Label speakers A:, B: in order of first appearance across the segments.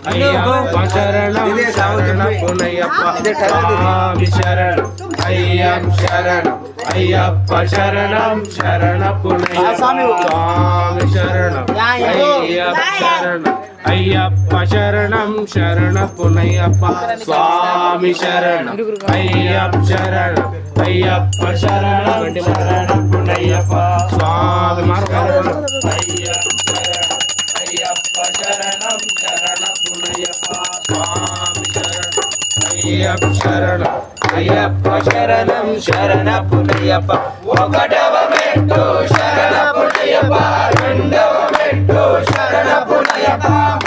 A: అయ్యప్ప శరణం శరణపునయ్యప్ప స్వామి శరణం అయ్యం శరణం అయ్యప్ప శరణం శరణపునయ్యప్ప స్వామి శరణం అయ్యప్ప శరణం అయ్యప్ప శరణం శరణపునయ్యప్ప స్వామి శరణం అయ్యప్ప శరణం అయ్యప్ప శరణం శరణపునయ్యప్ప స్వామి శరణం అయ్యప్ప శరణం శరణపునయ్యప్ప స్వామి శరణం అయ్యప్ప శరణం అయ్యప్ప శరణం శరణపునయ్యప్ప ఒకటవ మెట్టు శరణపునయ్యప్ప రెండవ మెట్టు శరణపునయ్యప్ప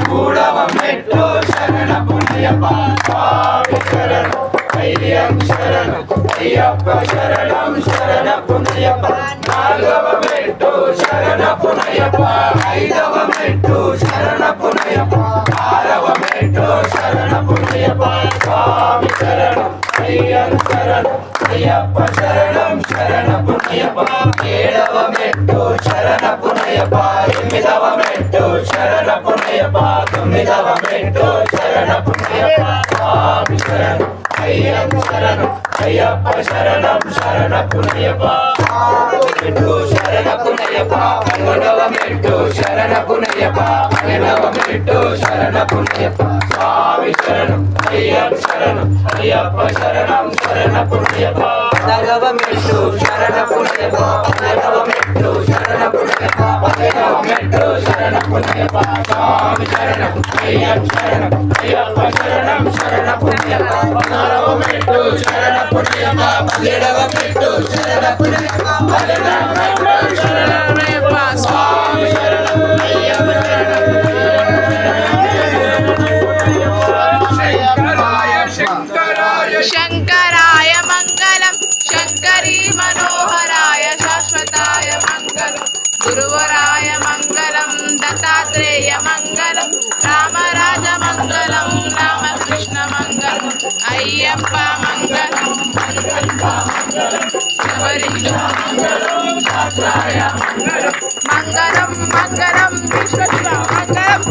A: మూడవ మెట్టు శరణపునయ్యప్ప స్వామి శరణం అయ్యప్ప శరణం అయ్యప్ప శరణం శరణపునయ్యప్ప నాలుగవ మెట్టు శరణపునయ్యప్ప ఐదవ మెట్టు శరణపునయ్యప్ప ఆరవ మెట్టు శరణపునయ్యప్ప స్వామి శరణం అయ్యప్ప శరణం అయ్యప్ప శరణం శరణపునయ్యప్ప ఏడవ మెట్టు శరణపునయ్యప్ప ఎనిమిదవ మెట్టు శరణపునయ్యప్ప తొమ్మిదవ మెట్టు శరణపునయ్యప్ప స్వామి శరణం అయ్యప్ప శరణం అయ్యప్ప శరణం శరణపునయ్యప్ప మెట్టు శరణపునయ్యప్ప పదకొండవ మెట్టు శరణపునయ్యప్ప పన్నెండవ మెట్టు శరణపునయ్యప్ప స్వామి శరణం అయ్యప్ప శరణం అయ్యప్ప శరణం శరణపునయ్యప్ప పదవ మెట్టు శరణపునయ్యప్ప పదవ మెట్టు శరణపునయ్యప్ప పదవ మెట్టు శరణపునయ్యప్ప స్వామి శరణం అయ్యప్ప శరణం అయ్యప్ప శరణం శరణపునయ్యప్ప పదవ మెట్టు శరణపునయ్యప్ప పదిహేడవ మెట్టు శరణపునయ్యప్ప పదిహేడవ మెట్టు శరణపునయ్యప్ప స్వామి శరణం అయ్యప్ప శరణం
B: శంకరాయ మంగళం శంకరీ మనోహరాయ శాశ్వతాయ మంగళం గురువరాయ మంగళం దత్తాత్రేయ మంగళం రామరాజ మంగళం రామకృష్ణ మంగళం అయ్యప్ప మంగళం మంగళం మంగళం విశ్వశివ మంగళం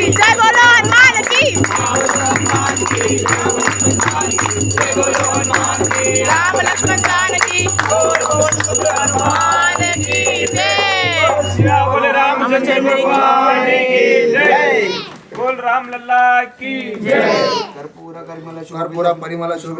B: जय बोलो हनुमान की राम लक्ष्मण जानकी हनुमान की जय
C: बोले रामचंद्र भगवान की जय बोल राम लल्ला की जय
D: कर्पूर परिमल शोभित